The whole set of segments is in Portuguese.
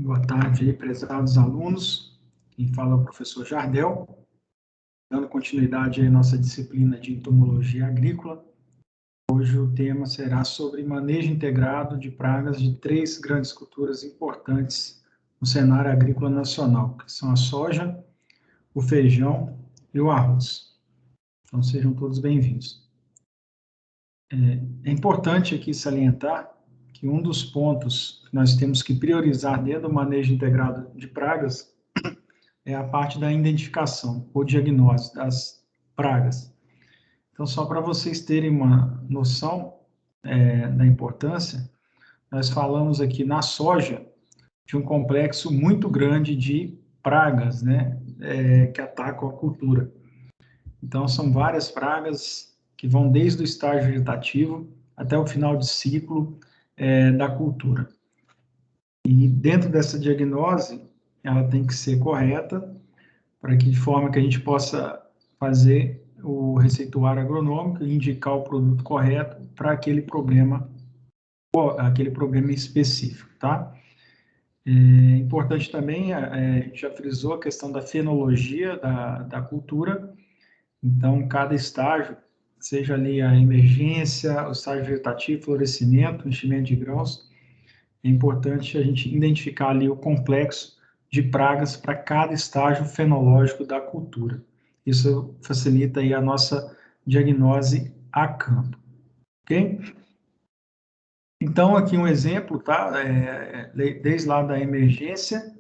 Boa tarde, prezados alunos. Quem fala é o professor Jardel, dando continuidade à nossa disciplina de entomologia agrícola. Hoje o tema será sobre manejo integrado de pragas de três grandes culturas importantes no cenário agrícola nacional, que são a soja, o feijão e o arroz. Então, sejam todos bem-vindos. É importante aqui salientar que um dos pontos que nós temos que priorizar dentro do manejo integrado de pragas é a parte da identificação ou diagnóstico das pragas. Então, só para vocês terem uma noção da importância, nós falamos aqui na soja de um complexo muito grande de pragas, né, que atacam a cultura. Então, são várias pragas que vão desde o estágio vegetativo até o final de ciclo da cultura. E dentro dessa diagnose, ela tem que ser correta, para que de forma que a gente possa fazer o receituário agronômico e indicar o produto correto para aquele problema específico, tá? É importante também, a gente já frisou a questão da fenologia da cultura, então cada estágio, seja ali a emergência, o estágio vegetativo, florescimento, enchimento de grãos, é importante a gente identificar ali o complexo de pragas para cada estágio fenológico da cultura. Isso facilita aí a nossa diagnose a campo, ok? Então, aqui um exemplo, tá? Desde lá da emergência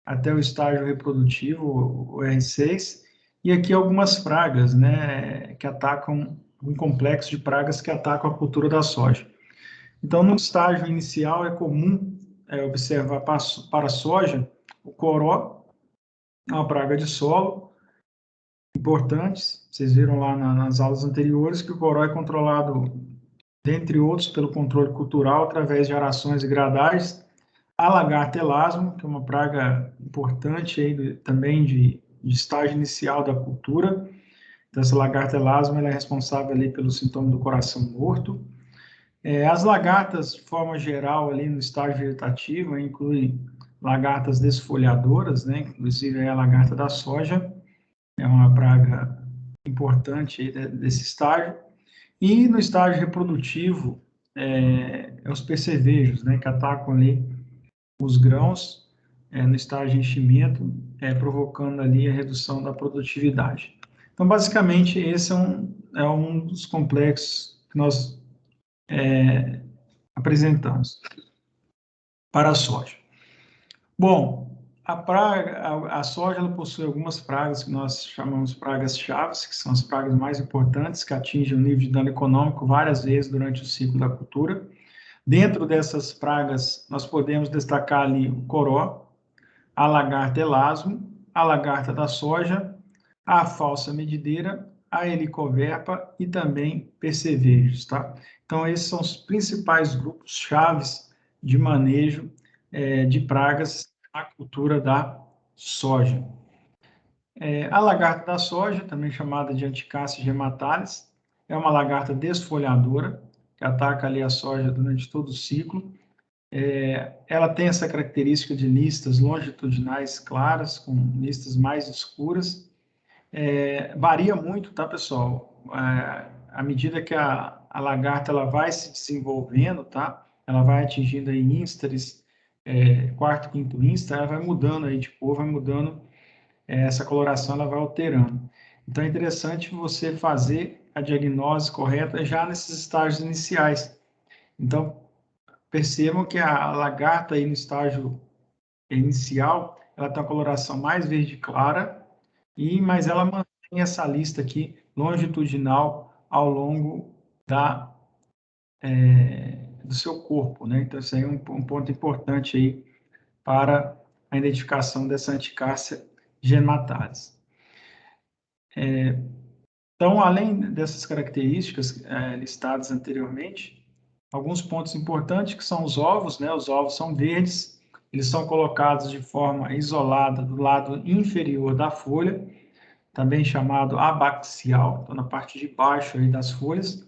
até o estágio reprodutivo, o R6, e aqui algumas pragas, né, que atacam, um complexo de pragas que atacam a cultura da soja. Então, no estágio inicial, é comum observar para a soja o coró, uma praga de solo, importantes. Vocês viram lá nas aulas anteriores que o coró é controlado, dentre outros, pelo controle cultural, através de arações e gradagens. A lagarta elasmo, que é uma praga importante aí, também de estágio inicial da cultura. Então, essa lagarta elasmo ela é responsável ali pelo sintoma do coração morto. As lagartas, de forma geral, ali no estágio vegetativo, inclui lagartas desfolhadoras, né? Inclusive a lagarta da soja, é uma praga importante desse estágio. E no estágio reprodutivo, os percevejos, né? Que atacam ali os grãos, no estágio de enchimento, provocando ali a redução da produtividade. Então, basicamente, esse é um dos complexos que nós apresentamos para a soja. Bom, a soja ela possui algumas pragas que nós chamamos de pragas chaves, que são as pragas mais importantes, que atingem o nível de dano econômico várias vezes durante o ciclo da cultura. Dentro dessas pragas, nós podemos destacar ali o coró, a lagarta elasmo, a lagarta da soja, a falsa medideira, a helicoverpa e também percevejos, tá? Então, esses são os principais grupos chaves de manejo de pragas na cultura da soja. A lagarta da soja, também chamada de Anticassia gematalis, é uma lagarta desfolhadora, que ataca ali a soja durante todo o ciclo. Ela tem essa característica de listas longitudinais claras, com listas mais escuras. Varia muito, tá, pessoal? À medida que a lagarta ela vai se desenvolvendo, tá? Ela vai atingindo aí instares, quarto, quinto instar, ela vai mudando aí de cor, vai mudando, essa coloração ela vai alterando. Então é interessante você fazer a diagnose correta já nesses estágios iniciais. Então, percebam que a lagarta aí no estágio inicial, ela tem uma coloração mais verde clara, mas ela mantém essa lista aqui longitudinal ao longo do seu corpo, né? Então, isso aí é um ponto importante aí para a identificação dessa Anticassia gematalis. Então, além dessas características listadas anteriormente, alguns pontos importantes que são os ovos, né? Os ovos são verdes, eles são colocados de forma isolada do lado inferior da folha, também chamado abaxial, então na parte de baixo aí das folhas.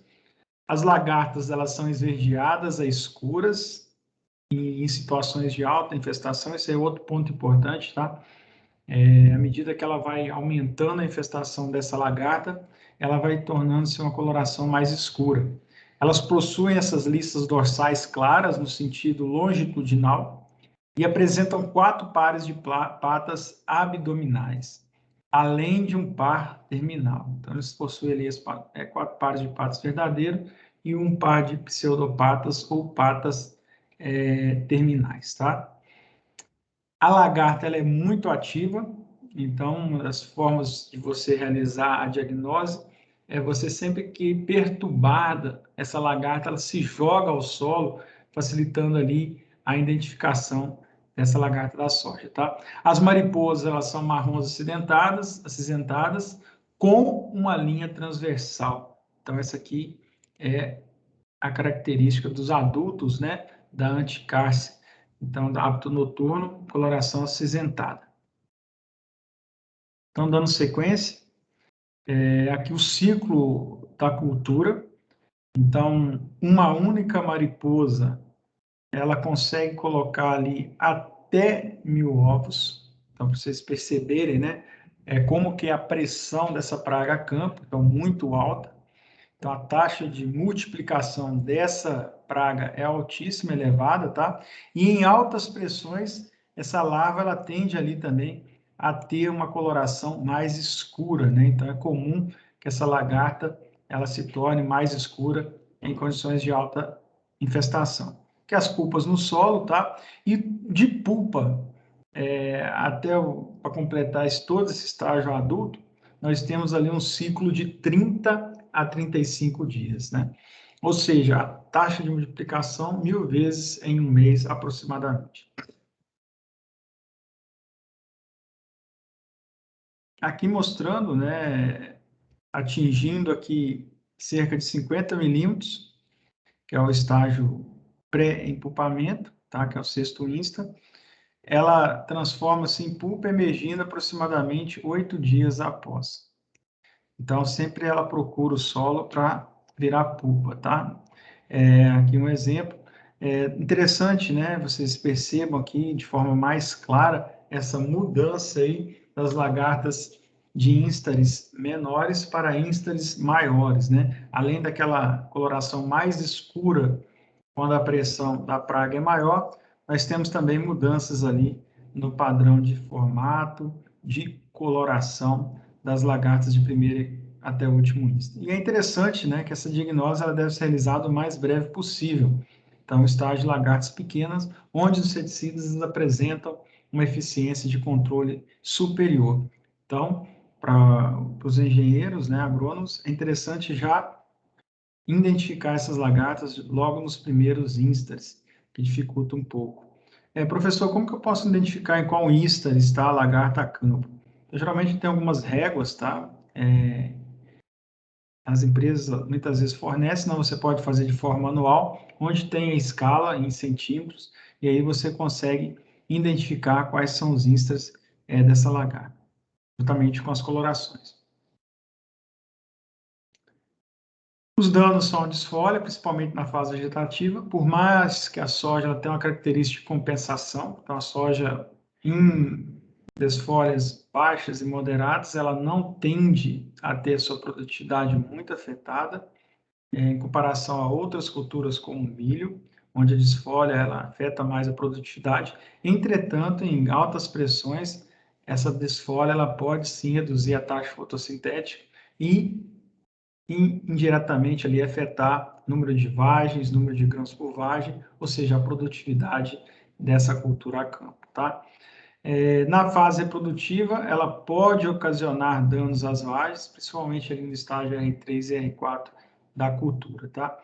As lagartas, elas são esverdeadas a escuras, em situações de alta infestação. Esse é outro ponto importante, tá? À medida que ela vai aumentando a infestação dessa lagarta, ela vai tornando-se uma coloração mais escura. Elas possuem essas listas dorsais claras no sentido longitudinal e apresentam 4 pares de patas abdominais, além de um par terminal. Então, eles possuem ali 4 pares de patas verdadeiras e um par de pseudopatas ou patas terminais, tá? A lagarta ela é muito ativa, então uma das formas de você realizar a diagnose é você sempre que perturbada, essa lagarta ela se joga ao solo, facilitando ali a identificação dessa lagarta da soja, tá? As mariposas elas são marrons acinzentadas com uma linha transversal. Então essa aqui é a característica dos adultos, né, da anticárcia. Então, hábito noturno, coloração acinzentada. Então, dando sequência, aqui o ciclo da cultura. Então, uma única mariposa, ela consegue colocar ali até 1.000 ovos. Então, para vocês perceberem, né, como que é a pressão dessa praga a campo, então muito alta. Então, a taxa de multiplicação dessa praga é altíssima, elevada, tá? E em altas pressões, essa larva ela tende ali também a ter uma coloração mais escura, né? Então, é comum que essa lagarta ela se torne mais escura em condições de alta infestação. Que as pulpas no solo, tá? E de pulpa até para completar todo esse estágio adulto, nós temos ali um ciclo de 30 a 35 dias, né? Ou seja, a taxa de multiplicação 1.000 vezes em um mês aproximadamente. Aqui mostrando, né, atingindo aqui cerca de 50 milímetros, que é o estágio pré-empupamento, tá? Que é o sexto insta, ela transforma-se em pulpa emergindo aproximadamente 8 dias após. Então, sempre ela procura o solo para virar pulpa, tá? Aqui um exemplo. Interessante, né? Vocês percebam aqui de forma mais clara essa mudança aí das lagartas de instares menores para instares maiores, né? Além daquela coloração mais escura quando a pressão da praga é maior, nós temos também mudanças ali no padrão de formato, de coloração das lagartas de primeira até o último insta. E é interessante, né, que essa diagnose ela deve ser realizada o mais breve possível. Então, estágio de lagartas pequenas, onde os inseticidas apresentam uma eficiência de controle superior. Então, para os engenheiros, né, agrônomos, é interessante já identificar essas lagartas logo nos primeiros instares, que dificulta um pouco. Professor, como que eu posso identificar em qual instar está a lagarta a campo? Então, geralmente tem algumas réguas, tá? As empresas muitas vezes fornecem, não, você pode fazer de forma manual, onde tem a escala em centímetros, e aí você consegue identificar quais são os instars dessa lagarta, juntamente com as colorações. Os danos são a desfolha, principalmente na fase vegetativa, por mais que a soja ela tenha uma característica de compensação, então a soja em desfolhas baixas e moderadas, ela não tende a ter sua produtividade muito afetada, em comparação a outras culturas como o milho, onde a desfolha ela afeta mais a produtividade. Entretanto, em altas pressões, essa desfolha ela pode sim reduzir a taxa fotossintética e indiretamente ali afetar número de vagens, número de grãos por vagem, ou seja, a produtividade dessa cultura a campo, tá? Na fase reprodutiva, ela pode ocasionar danos às vagens, principalmente ali no estágio R3 e R4 da cultura, tá?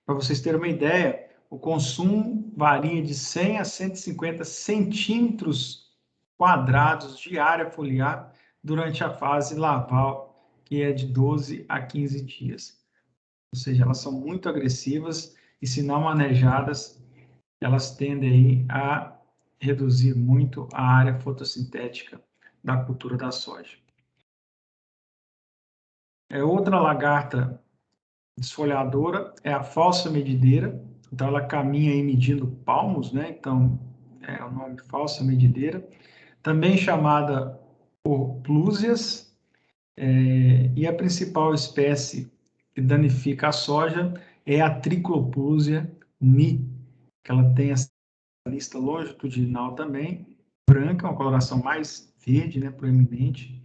Para vocês terem uma ideia, o consumo varia de 100 a 150 centímetros quadrados de área foliar durante a fase larval, que é de 12 a 15 dias. Ou seja, elas são muito agressivas e, se não manejadas, elas tendem a reduzir muito a área fotossintética da cultura da soja. Outra lagarta desfolhadora é a falsa medideira, Então, ela caminha aí medindo palmos, né? Então, é o nome falsa medideira. Também chamada por plúsias, e a principal espécie que danifica a soja é a Tricloplúsia ni, que ela tem essa lista longitudinal também, branca, uma coloração mais verde, né, proeminente.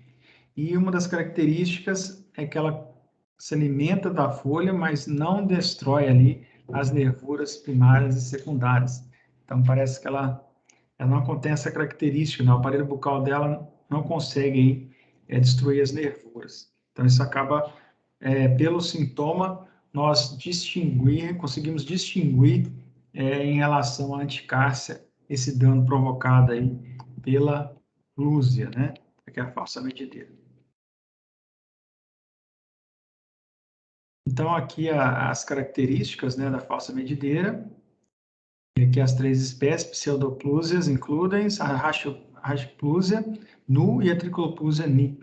E uma das características é que ela se alimenta da folha, mas não destrói ali as nervuras primárias e secundárias. Então, parece que ela não contém essa característica, né? O aparelho bucal dela não consegue aí, destruir as nervuras. Então, isso acaba, pelo sintoma, nós conseguimos distinguir em relação à anticárcia esse dano provocado aí pela lúzia, né? Que é a falsa medideira. Então, aqui as características, né, da falsa medideira. E aqui as três espécies, Pseudoplusias includem a Rashplusia nu e a Tricloplusia ni.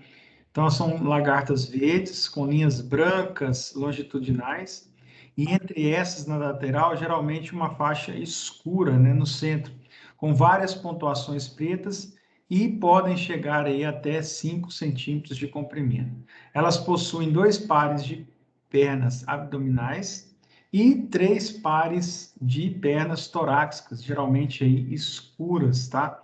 Então, são lagartas verdes com linhas brancas longitudinais e entre essas, na lateral, geralmente uma faixa escura, né, no centro, com várias pontuações pretas e podem chegar aí até 5 centímetros de comprimento. Elas possuem 2 pares de pernas abdominais e 3 pares de pernas torácicas, geralmente aí escuras, tá?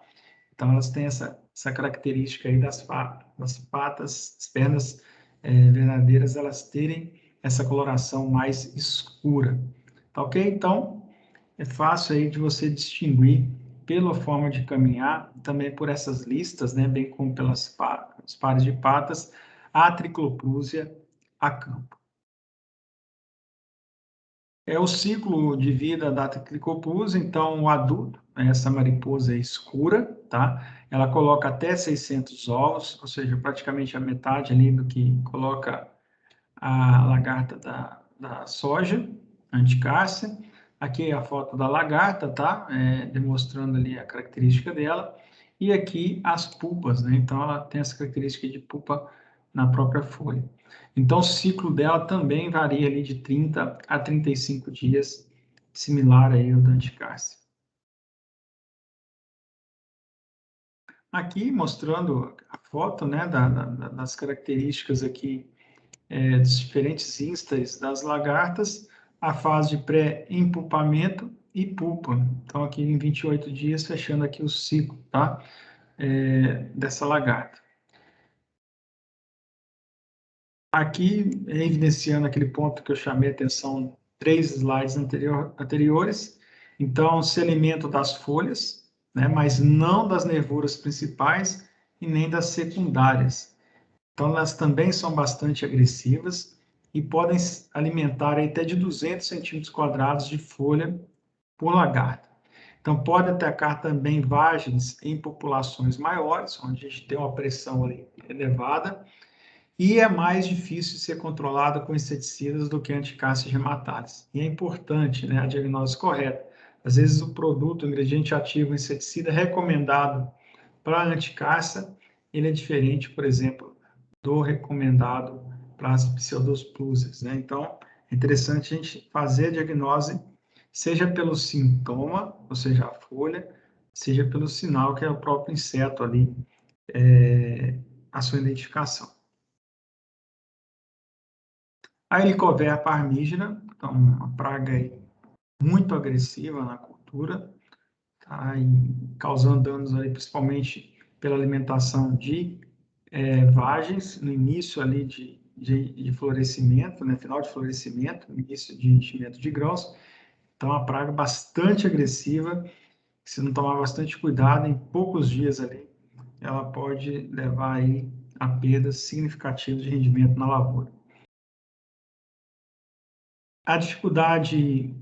Então, elas têm essa característica aí das patas, as pernas verdadeiras, elas terem essa coloração mais escura. Tá ok? Então, é fácil aí de você distinguir pela forma de caminhar, também por essas listas, né, bem como pelas os pares de patas, a Tricloplúsia a campo. É o ciclo de vida da Tricloplúsia, então o adulto, né, essa mariposa é escura, tá? Ela coloca até 600 ovos, ou seja, praticamente a metade ali do que coloca a lagarta da soja, anticárcia. Aqui é a foto da lagarta, tá? Demonstrando ali a característica dela. E aqui as pupas, né? Então ela tem essa característica de pupa na própria folha. Então o ciclo dela também varia ali de 30 a 35 dias, similar aí ao da anticárcia. Aqui mostrando a foto, né, das características aqui dos diferentes instares das lagartas, a fase de pré-empupamento e pupa. Então, aqui em 28 dias, fechando aqui o ciclo, tá? Dessa lagarta. Aqui, evidenciando aquele ponto que eu chamei a atenção 3 slides anteriores. Então, se alimenta das folhas, né, mas não das nervuras principais e nem das secundárias. Então, elas também são bastante agressivas e podem alimentar até de 200 centímetros quadrados de folha por lagarta. Então, pode atacar também vagens em populações maiores, onde a gente tem uma pressão ali elevada, e é mais difícil ser controlada com inseticidas do que anticárcias rematares. E é importante, né, a diagnose correta. Às vezes, o produto, o ingrediente ativo, o inseticida recomendado para a anticárcia, ele é diferente, por exemplo, do recomendado para as pseudoplúsias, né? Então, é interessante a gente fazer a diagnose, seja pelo sintoma, ou seja, a folha, seja pelo sinal, que é o próprio inseto ali, a sua identificação. A Helicobacter parmígera, então, uma praga aí muito agressiva na cultura, tá? E causando danos aí, principalmente pela alimentação de vagens no início ali de florescimento, né, final de florescimento, início de enchimento de grãos. Então, é uma praga bastante agressiva, se não tomar bastante cuidado, em poucos dias ali, ela pode levar aí a perdas significativas de rendimento na lavoura. A dificuldade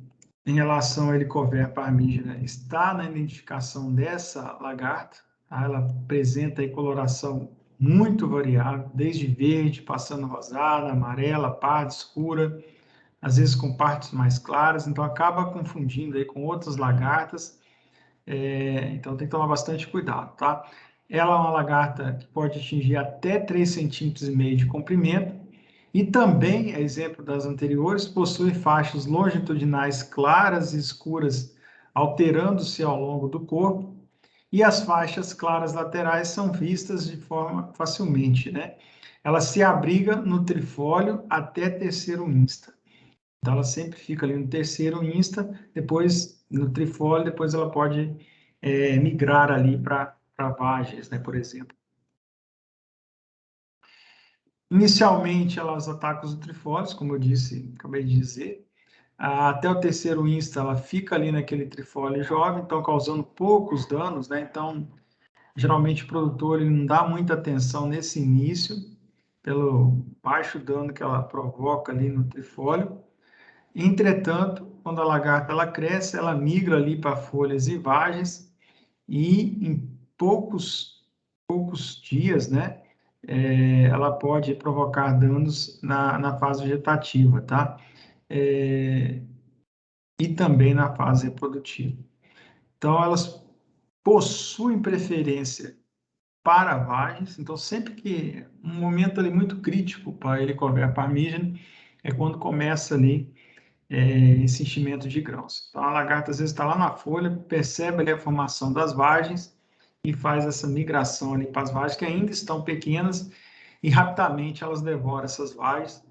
em relação à Helicobacter parmígera está na identificação dessa lagarta. Tá? Ela apresenta aí coloração muito variável, desde verde, passando rosada, amarela, parda, escura, às vezes com partes mais claras, então acaba confundindo aí com outras lagartas, então tem que tomar bastante cuidado, tá? Ela é uma lagarta que pode atingir até 3,5 cm de comprimento E também, a exemplo das anteriores, possui faixas longitudinais claras e escuras, alternando-se ao longo do corpo, e as faixas claras laterais são vistas de forma facilmente, né? Ela se abriga no trifólio até terceiro insta. Então, ela sempre fica ali no terceiro insta, depois no trifólio, depois ela pode migrar ali para vagens, né, por exemplo. Inicialmente, elas atacam os trifólios, como eu disse, acabei de dizer. Até o terceiro insta, ela fica ali naquele trifólio jovem, então causando poucos danos, né? Então, geralmente o produtor ele não dá muita atenção nesse início, pelo baixo dano que ela provoca ali no trifólio. Entretanto, quando a lagarta ela cresce, ela migra ali para folhas e vagens e em poucos dias, né, ela pode provocar danos na fase vegetativa, tá? E também na fase reprodutiva. Então, elas possuem preferência para vagens, então sempre que um momento ali muito crítico para a Helicoverpa parmígena é quando começa ali esse enchimento de grãos. Então, a lagarta às vezes está lá na folha, percebe ali a formação das vagens e faz essa migração ali para as vagens que ainda estão pequenas e rapidamente elas devoram essas vagens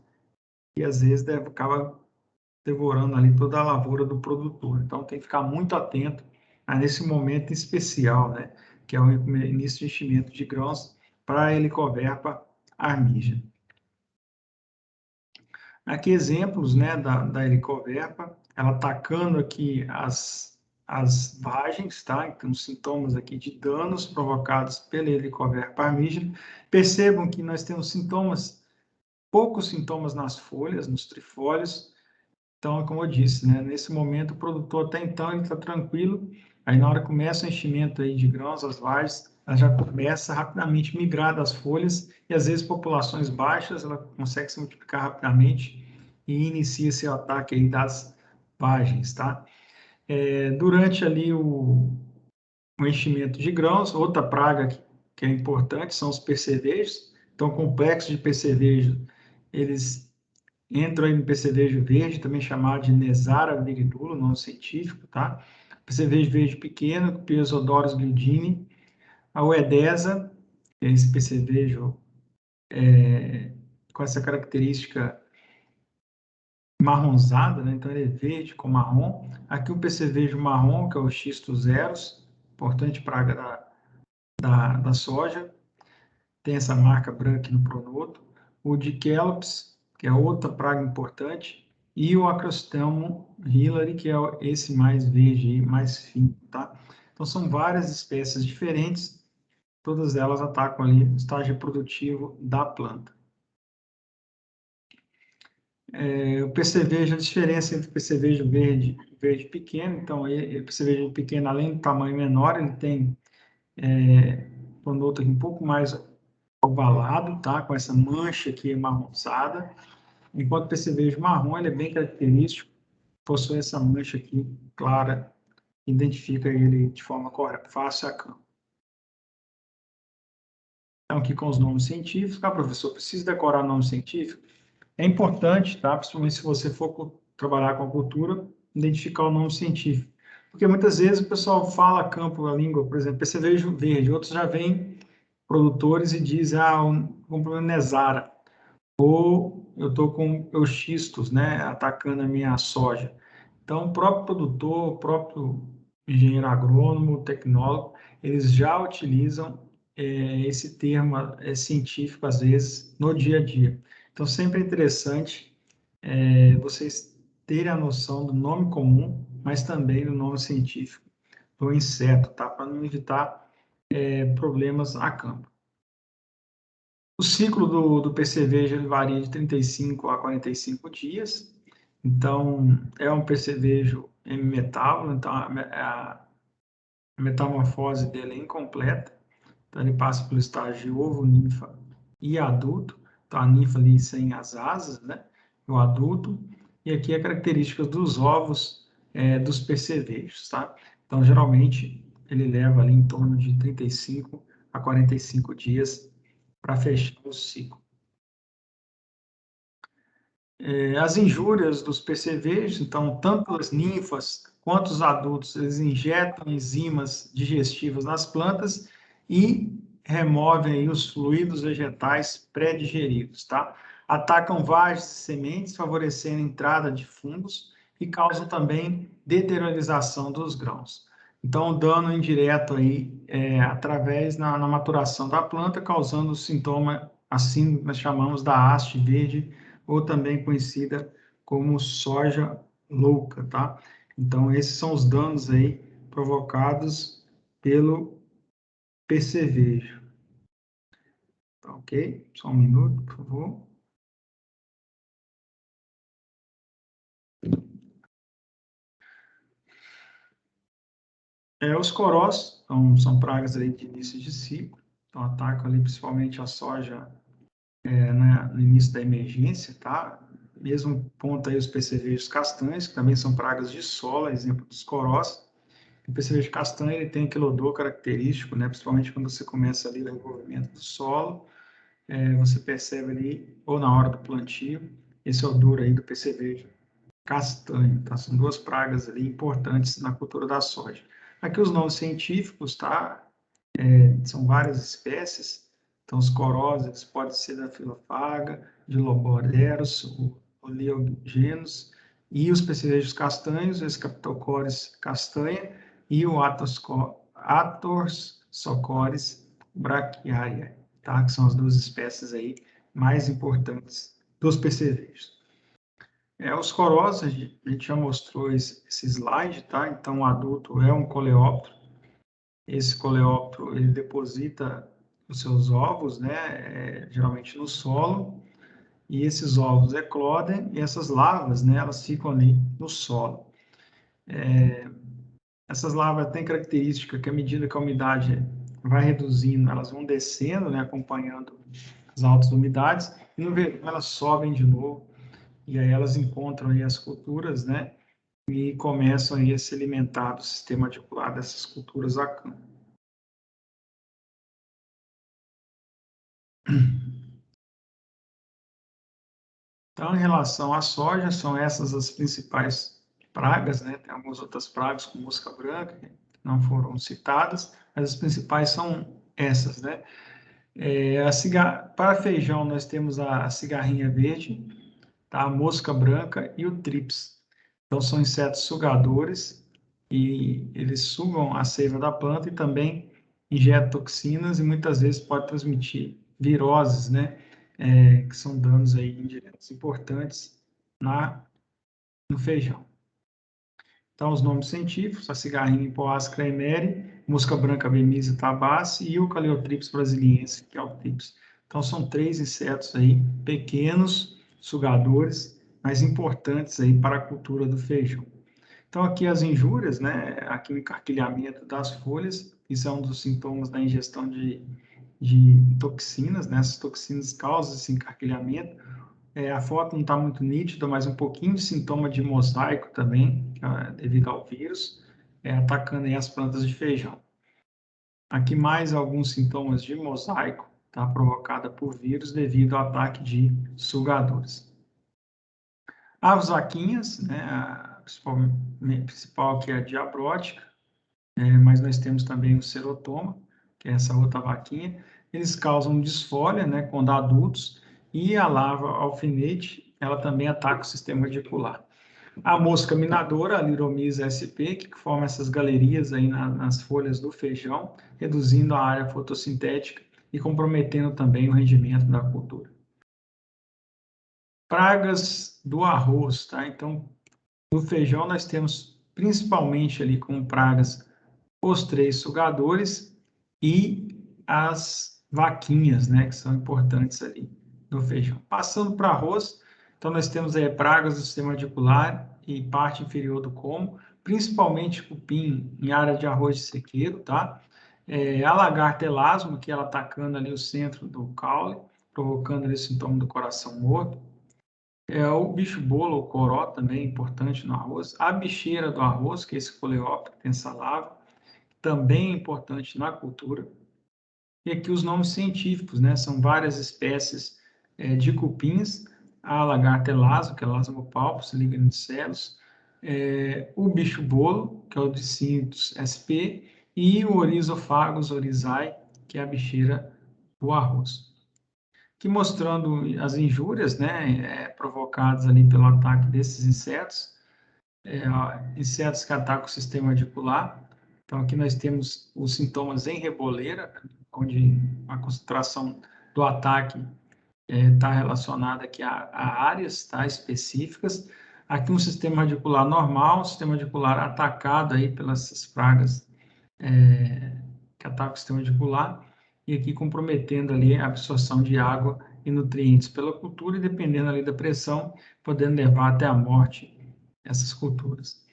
e às vezes acaba devorando ali toda a lavoura do produtor. Então, tem que ficar muito atento nesse momento especial, né, que é o início de enchimento de grãos para a Helicoverpa armígena. Aqui exemplos, né, da helicoverpa, ela atacando aqui as vagens, tá? Então, sintomas aqui de danos provocados pela helicoverpa armígena. Percebam que nós temos sintomas, poucos sintomas nas folhas, nos trifólios. Então, como eu disse, né, nesse momento o produtor até então ele está tranquilo, aí na hora que começa o enchimento aí de grãos, as vagens, ela já começa rapidamente a migrar das folhas e às vezes populações baixas, ela consegue se multiplicar rapidamente e inicia esse ataque aí das vagens, tá? Durante ali o enchimento de grãos, outra praga que é importante são os percevejos. Então, complexos de percevejo, eles entram aí no percevejo verde, também chamado de Nesara viridula, nome científico, tá? Percevejo verde pequeno, Piezodoros glidini. A Uedesa, que é esse percevejo com essa característica marronzada, né? Então ele é verde com marrom. Aqui o percevejo marrom, que é o Xisto zeros, importante praga da soja. Tem essa marca branca aqui no pronoto. O Dickelops, que é outra praga importante. E o Acrosteum hillary, que é esse mais verde, mais fino, tá? Então são várias espécies diferentes, todas elas atacam ali o estágio reprodutivo da planta. O percevejo, a diferença entre o percevejo verde e verde pequeno, então o percevejo pequeno, além do tamanho menor, ele tem pronoto aqui um pouco mais ovalado, tá? Com essa mancha aqui amarronzada, enquanto o percevejo marrom, ele é bem característico, possui essa mancha aqui clara, identifica ele de forma correta, fácil a campo. Então, aqui com os nomes científicos, professor, precisa decorar nome científico? É importante, tá? Principalmente se você for trabalhar com a cultura, identificar o nome científico. Porque muitas vezes o pessoal fala a campo, a língua, por exemplo, percevejo verde, outros já vêm produtores e dizem, o problema é Nesara, ou eu estou com euxistos, né, atacando a minha soja. Então, o próprio produtor, o próprio engenheiro agrônomo, tecnólogo, eles já utilizam esse termo científico, às vezes, no dia a dia. Então, sempre é interessante vocês terem a noção do nome comum, mas também do nome científico do inseto, tá? Para não evitar problemas a campo. O ciclo do percevejo ele varia de 35 a 45 dias. Então, é um percevejo hemimetábulo, então a metamorfose dele é incompleta. Então, ele passa pelo estágio de ovo, ninfa e adulto. Então, a ninfa ali sem as asas, né? O adulto. E aqui a característica dos ovos dos percevejos, tá? Então, geralmente, ele leva ali em torno de 35 a 45 dias para fechar o ciclo. As injúrias dos percevejos, então, tanto as ninfas quanto os adultos, eles injetam enzimas digestivas nas plantas e removem aí os fluidos vegetais pré-digeridos, tá? Atacam vagens e sementes, favorecendo a entrada de fungos e causam também deteriorização dos grãos. Então, dano indireto aí através na maturação da planta, causando o sintoma, assim nós chamamos da haste verde, ou também conhecida como soja louca, tá? Então, esses são os danos aí provocados pelo percevejo. Tá ok? Só um minuto, por favor. Os corós são pragas aí de início de ciclo, então atacam ali principalmente a soja no início da emergência, tá? Mesmo ponto aí os percevejos castanhos, que também são pragas de sola, exemplo dos corós. O percevejo castanho ele tem aquele odor característico, né? Principalmente quando você começa ali o envolvimento do solo, você percebe ali, ou na hora do plantio, esse odor aí do percevejo castanho, tá? São duas pragas ali importantes na cultura da soja. Aqui os nomes científicos, tá? São várias espécies, então os corósios podem ser da filofaga, de loboreros, o oleogenos, e os percevejos castanhos, o Scaptocoris castanha e o Atorsocoris brachiaria, tá? Que são as duas espécies aí mais importantes dos percevejos. Os corósios, a gente já mostrou esse slide, tá? Então, o adulto é um coleóptero. Esse coleóptero, ele deposita os seus ovos, né? Geralmente no solo. E esses ovos eclodem e essas larvas, né? Elas ficam ali no solo. Essas larvas têm característica que, à medida que a umidade vai reduzindo, elas vão descendo, né? Acompanhando as altas umidades. E no verão, elas sobem de novo. E aí elas encontram aí as culturas, né? E começam aí a se alimentar do sistema radicular dessas culturas a campo. Então, em relação à soja, são essas as principais pragas, né? Tem algumas outras pragas, como mosca branca, que não foram citadas, mas as principais são essas, né? Para feijão, nós temos a cigarrinha verde, tá? A mosca branca e o trips. Então, são insetos sugadores e eles sugam a seiva da planta e também injetam toxinas e muitas vezes pode transmitir viroses, né? Que são danos aí indiretos importantes no feijão. Então, os nomes científicos, a cigarrinha Hippoas craemeri, mosca branca bemisia tabaci e o Caleotrips brasiliense, que é o trips. Então, são 3 insetos aí, pequenos, sugadores, mas importantes aí para a cultura do feijão. Então, aqui as injúrias, né? Aqui o encarquilhamento das folhas, isso é um dos sintomas da ingestão de toxinas, né? Essas toxinas causam esse encarquilhamento. A foto não está muito nítida, mas um pouquinho de sintoma de mosaico também, devido ao vírus, atacando aí as plantas de feijão. Aqui mais alguns sintomas de mosaico, tá? Provocada por vírus devido ao ataque de sugadores. As vaquinhas, né? A principal que é a diabrótica, mas nós temos também o serotoma, que é essa outra vaquinha. Eles causam disfolia, né, quando adultos, e a larva alfinete, ela também ataca o sistema radicular. A mosca minadora, a Liromys sp, que forma essas galerias aí nas folhas do feijão, reduzindo a área fotossintética e comprometendo também o rendimento da cultura. Pragas do arroz, tá? Então, no feijão nós temos principalmente ali como pragas os 3 sugadores e as vaquinhas, né, que são importantes ali no feijão. Passando para arroz, então nós temos aí pragas do sistema radicular e parte inferior do colmo, principalmente cupim em área de arroz de sequeiro, tá? A lagarta elasmo, que ela atacando ali o centro do caule, provocando ali o sintoma do coração morto. O bicho-bolo, o coró, também é importante no arroz. A bicheira do arroz, que é esse coleóptero que tem essa larva, também é importante na cultura. E aqui os nomes científicos, né? São várias espécies de cupins, a lagarta elaso, que é Elasmopalpus lignicelos, o bicho-bolo, que é o Dicintus sp, e o Oryzophagus oryzae, que é a bicheira do arroz. Que mostrando as injúrias, né, provocadas ali pelo ataque desses insetos, insetos que atacam o sistema radicular. Então, aqui nós temos os sintomas em reboleira, onde a concentração do ataque está relacionada aqui a áreas, tá, específicas. Aqui um sistema radicular normal, um sistema radicular atacado aí pelas pragas que atacam o sistema radicular, e aqui comprometendo ali a absorção de água e nutrientes pela cultura, e dependendo ali da pressão, podendo levar até a morte essas culturas.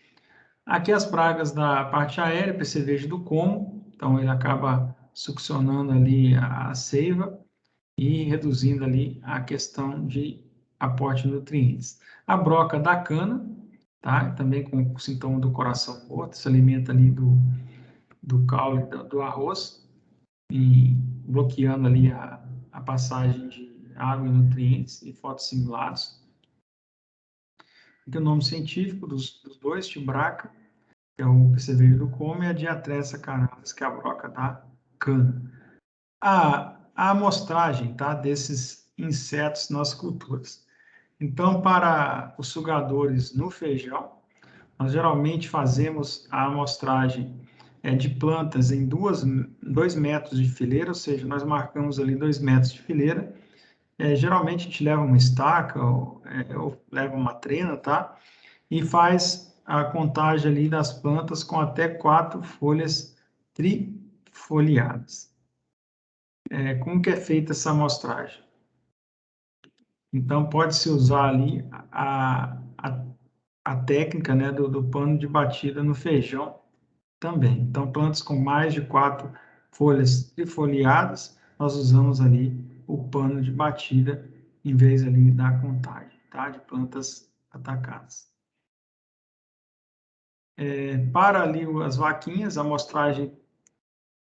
Aqui as pragas da parte aérea, percevejo do como, então ele acaba succionando ali a seiva e reduzindo ali a questão de aporte de nutrientes. A broca da cana, tá? Também com o sintoma do coração morto, se alimenta ali do caule do arroz, e bloqueando ali a passagem de água e nutrientes e fotossimilados. Aqui o nome científico dos dois, Tibraca, que é o percevejo do come, e a Diatressa canalis, que é a broca da cana. A amostragem, tá, desses insetos nas culturas. Então, para os sugadores no feijão, nós geralmente fazemos a amostragem de plantas em 2 metros de fileira, ou seja, nós marcamos ali 2 metros de fileira. Geralmente a gente leva uma estaca ou leva uma trena, tá? E faz a contagem ali das plantas com até 4 folhas trifoliadas. Como que é feita essa amostragem? Então, pode-se usar ali a técnica, né, do pano de batida no feijão também. Então, plantas com mais de 4 folhas trifoliadas, nós usamos ali o pano de batida em vez ali da contagem, tá? De plantas atacadas. Para ali as vaquinhas, a amostragem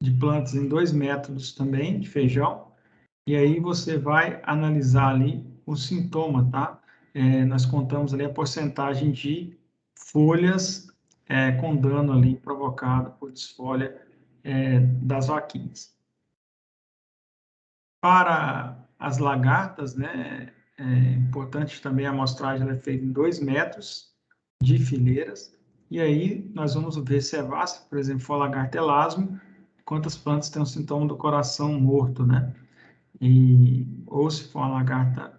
de plantas em 2 métodos também, de feijão, e aí você vai analisar ali o sintoma, tá? Nós contamos ali a porcentagem de folhas com dano ali provocado por desfolha das vaquinhas. Para as lagartas, né, é importante também a amostragem é feita em 2 metros de fileiras, e aí nós vamos observar, se, por exemplo, for lagarta elasmo, quantas plantas têm o sintoma do coração morto, né? Ou se for uma lagarta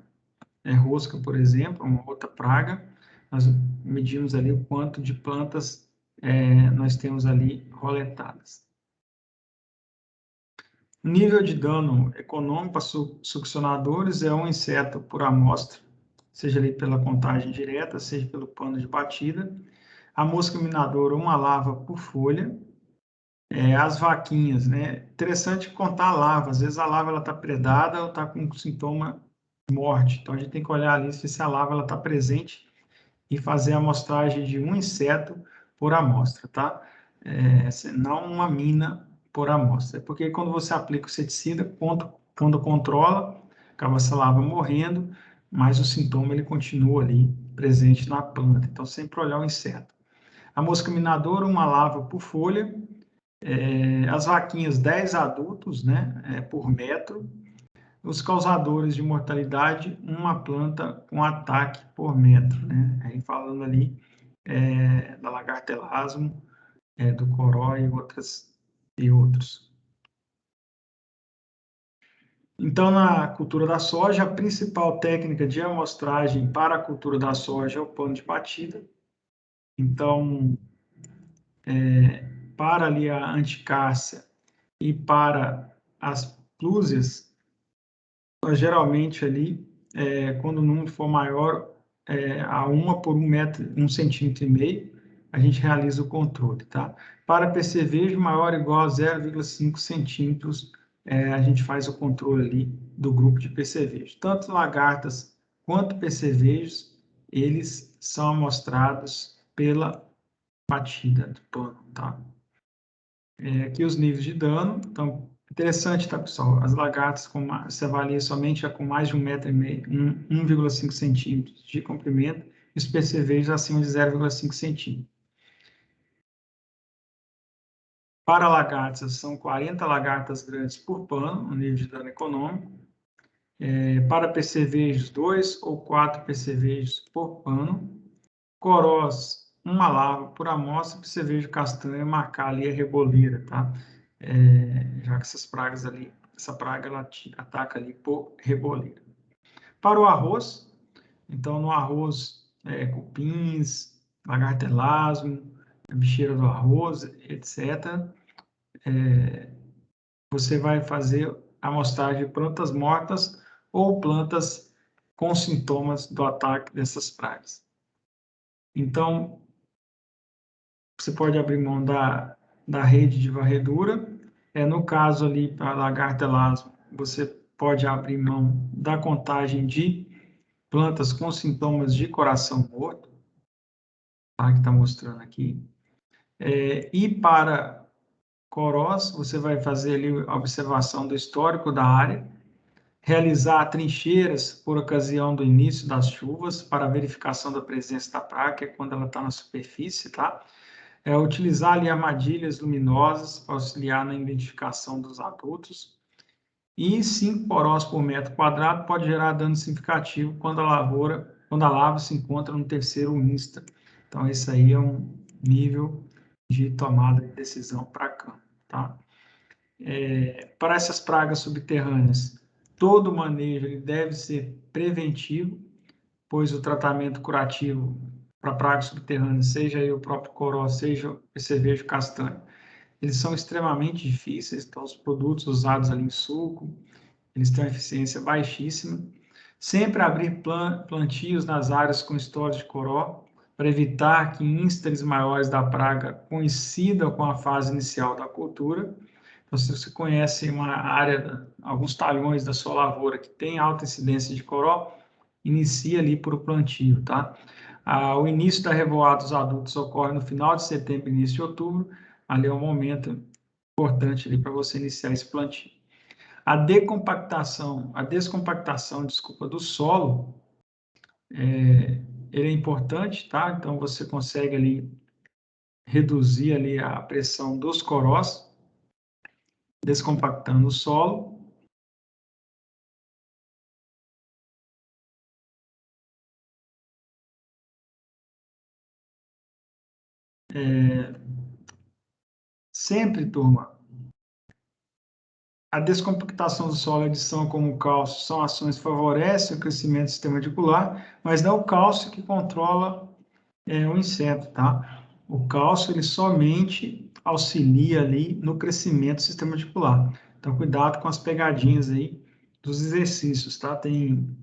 rosca, por exemplo, uma outra praga, nós medimos ali o quanto de plantas nós temos ali roletadas. Nível de dano econômico para succionadores é um inseto por amostra, seja ali pela contagem direta, seja pelo pano de batida. A mosca minadora, uma larva por folha. As vaquinhas, né? Interessante contar a larva. Às vezes a larva está predada ou está com sintoma de morte. Então a gente tem que olhar ali se a larva está presente e fazer a amostragem de um inseto por amostra, tá? Não uma mina por amostra. Porque quando você aplica o inseticida, quando controla, acaba essa larva morrendo, mas o sintoma ele continua ali presente na planta. Então sempre olhar o inseto. A mosca minadora, uma larva por folha. As vaquinhas, 10 adultos, né, por metro. Os causadores de mortalidade, uma planta com ataque por metro, né? Aí falando ali da lagarta elasmo, do coró e outros. Então, na cultura da soja, a principal técnica de amostragem para a cultura da soja é o pano de batida. Então, para ali a anticárcia e para as plúsias, nós geralmente ali, quando o número for maior a 1 por 1,5 centímetro, a gente realiza o controle, tá? Para percevejo maior ou igual a 0,5 centímetros, a gente faz o controle ali do grupo de percevejos. Tanto lagartas quanto percevejos, eles são amostrados pela batida do pano, tá? Aqui os níveis de dano, então, Interessante, tá, pessoal? As lagartas, você avalia somente a com mais de 1,5 m, 1,5 centímetros de comprimento, e os percevejos acima de 0,5 centímetros. Para lagartas, são 40 lagartas grandes por pano, no nível de dano econômico. Para percevejos, 2 ou 4 percevejos por pano. Corós, uma larva por amostra, percevejo castanho, marcar ali a reboleira, tá? Já que essas pragas ali, essa praga ela ataca ali por reboleira. Para o arroz, então no arroz, cupins, lagarta elasmo, bicheira do arroz, etc. Você vai fazer a amostragem de plantas mortas ou plantas com sintomas do ataque dessas pragas. Então, você pode abrir mão da rede de varredura. No caso ali, para lagarta elasmo, você pode abrir mão da contagem de plantas com sintomas de coração morto, tá? Que está mostrando aqui. E para corós, você vai fazer ali a observação do histórico da área, realizar trincheiras por ocasião do início das chuvas para verificação da presença da praga, que é quando ela está na superfície, tá? Utilizar ali armadilhas luminosas para auxiliar na identificação dos adultos. E 5 porós por metro quadrado pode gerar dano significativo quando a larva se encontra no terceiro insta. Então, esse aí é um nível de tomada de decisão para campo, tá? Para essas pragas subterrâneas, todo manejo ele deve ser preventivo, pois o tratamento curativo para pragas subterrâneas, seja aí o próprio coró, seja o percevejo castanho, eles são extremamente difíceis, então os produtos usados ali em suco, eles têm uma eficiência baixíssima. Sempre abrir plantios nas áreas com história de coró, para evitar que instares maiores da praga coincidam com a fase inicial da cultura. Então, se você conhece uma área, alguns talhões da sua lavoura que tem alta incidência de coró, inicia ali por o plantio, tá? O início da revoada dos adultos ocorre no final de setembro, início de outubro, ali é um momento importante ali para você iniciar esse plantio. A descompactação, desculpa, do solo, ele é importante, tá? Então, você consegue ali reduzir ali a pressão dos corós, descompactando o solo. Sempre, turma, a descompactação do solo e a adição como o cálcio são ações que favorecem o crescimento do sistema radicular, mas não é o cálcio que controla o inseto, tá? O cálcio, ele somente auxilia ali no crescimento do sistema radicular. Então, cuidado com as pegadinhas aí dos exercícios, tá? Tem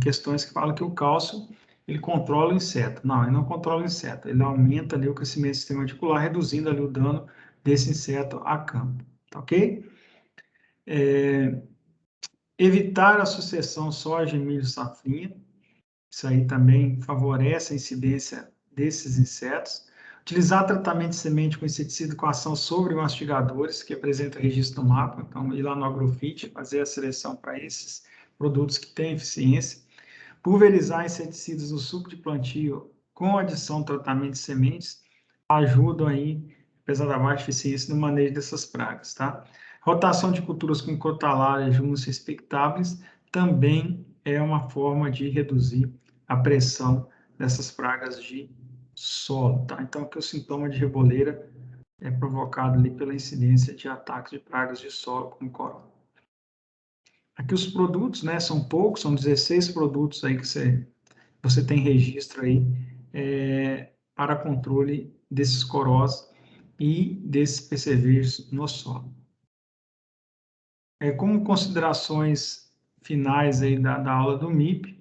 questões que falam que o cálcio, ele controla o inseto. Não, ele não controla o inseto. Ele aumenta ali o crescimento do sistema radicular, reduzindo ali o dano desse inseto a campo, tá ok? Evitar a sucessão soja, milho, safrinha. Isso aí também favorece a incidência desses insetos. Utilizar tratamento de semente com inseticida com ação sobre mastigadores, que apresenta registro no mapa. Então, ir lá no Agrofit, fazer a seleção para esses produtos que têm eficiência. Pulverizar inseticidas no suco de plantio com adição de tratamento de sementes ajudam aí, apesar da baixa eficiência, no manejo dessas pragas, tá? Rotação de culturas com crotalária, juntos respeitáveis, também é uma forma de reduzir a pressão dessas pragas de solo, tá? Então, aqui o sintoma de reboleira é provocado ali pela incidência de ataques de pragas de solo como coró. Aqui os produtos, né, são poucos, são 16 produtos aí que você tem registro aí para controle desses corós e desses percevejos no solo. Como considerações finais aí da aula do MIP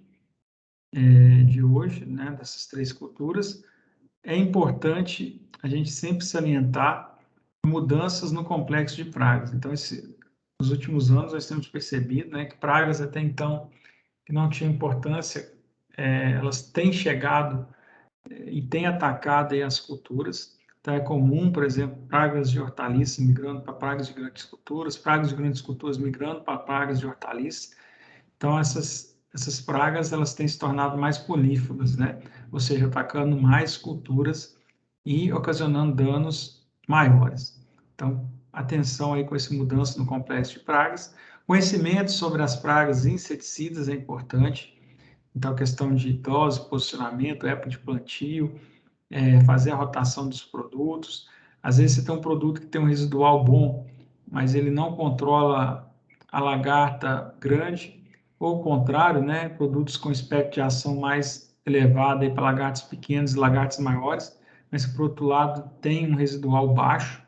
de hoje, né, dessas 3 culturas, é importante a gente sempre salientar mudanças no complexo de pragas. Então, nos últimos anos, nós temos percebido, né, que pragas até então que não tinham importância, elas têm chegado e têm atacado aí as culturas. Então, é comum, por exemplo, pragas de hortaliças migrando para pragas de grandes culturas, pragas de grandes culturas migrando para pragas de hortaliças. Então, essas pragas, elas têm se tornado mais prolíferas, né? Ou seja, atacando mais culturas e ocasionando danos maiores. Então, atenção aí com essa mudança no complexo de pragas. Conhecimento sobre as pragas e inseticidas é importante. Então, a questão de dose, posicionamento, época de plantio, fazer a rotação dos produtos. Às vezes você tem um produto que tem um residual bom, mas ele não controla a lagarta grande, ou o contrário, né? Produtos com espectro de ação mais elevado para lagartos pequenos e lagartos maiores, mas que, por outro lado, tem um residual baixo.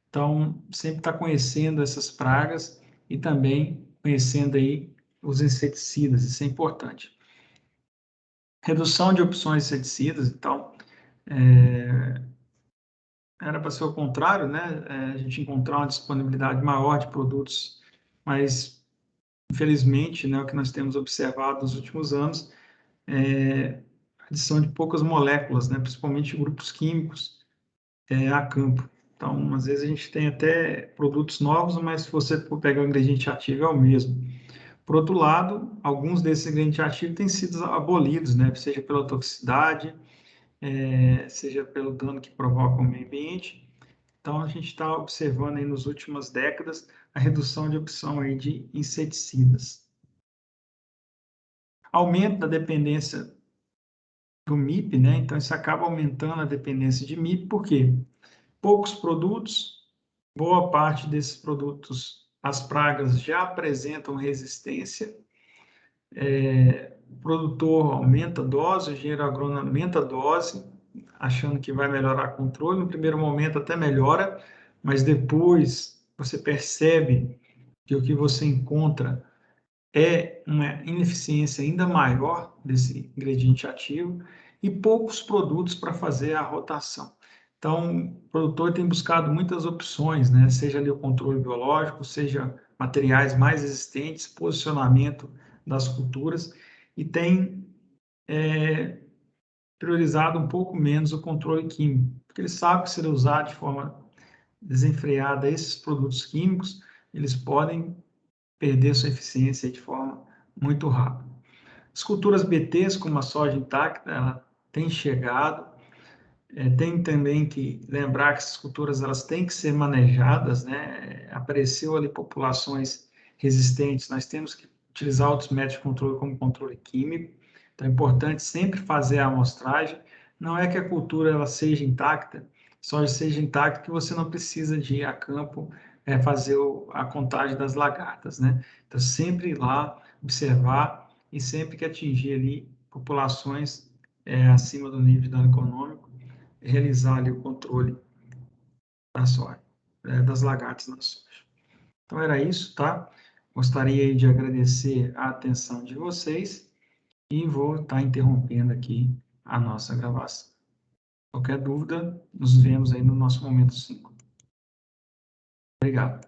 Então, sempre está conhecendo essas pragas e também conhecendo aí os inseticidas, isso é importante. Redução de opções de inseticidas, então, era para ser o contrário, né? A gente encontrar uma disponibilidade maior de produtos, mas, infelizmente, né, o que nós temos observado nos últimos anos é a adição de poucas moléculas, né, principalmente grupos químicos, a campo. Então, às vezes a gente tem até produtos novos, mas se você for pegar o ingrediente ativo, é o mesmo. Por outro lado, alguns desses ingredientes ativos têm sido abolidos, né, seja pela toxicidade, seja pelo dano que provoca ao meio ambiente. Então, a gente está observando aí nas últimas décadas a redução de opção aí de inseticidas. Aumento da dependência do MIP, né? Então, isso acaba aumentando a dependência de MIP, por quê? Poucos produtos, boa parte desses produtos, as pragas já apresentam resistência, o produtor aumenta a dose, o engenheiro agrônomo aumenta a dose, achando que vai melhorar o controle. No primeiro momento até melhora, mas depois você percebe que o que você encontra é uma ineficiência ainda maior desse ingrediente ativo e poucos produtos para fazer a rotação. Então, o produtor tem buscado muitas opções, né? Seja ali o controle biológico, seja materiais mais resistentes, posicionamento das culturas, e tem priorizado um pouco menos o controle químico, porque ele sabe que se ele usar de forma desenfreada esses produtos químicos, eles podem perder sua eficiência de forma muito rápida. As culturas BTs, como a soja intacta, ela tem chegado. Tem também que lembrar que essas culturas elas têm que ser manejadas, né? Apareceu ali populações resistentes, nós temos que utilizar outros métodos de controle, como controle químico. Então, é importante sempre fazer a amostragem. Não é que a cultura ela seja intacta, soja seja intacta, que você não precisa de ir a campo fazer a contagem das lagartas, né? Então, sempre ir lá observar e sempre que atingir ali populações acima do nível de dano econômico, realizar ali o controle da soja, das lagartas na soja. Então, era isso, tá? Gostaria de agradecer a atenção de vocês e vou estar interrompendo aqui a nossa gravação. Qualquer dúvida, nos vemos aí no nosso momento 5. Obrigado.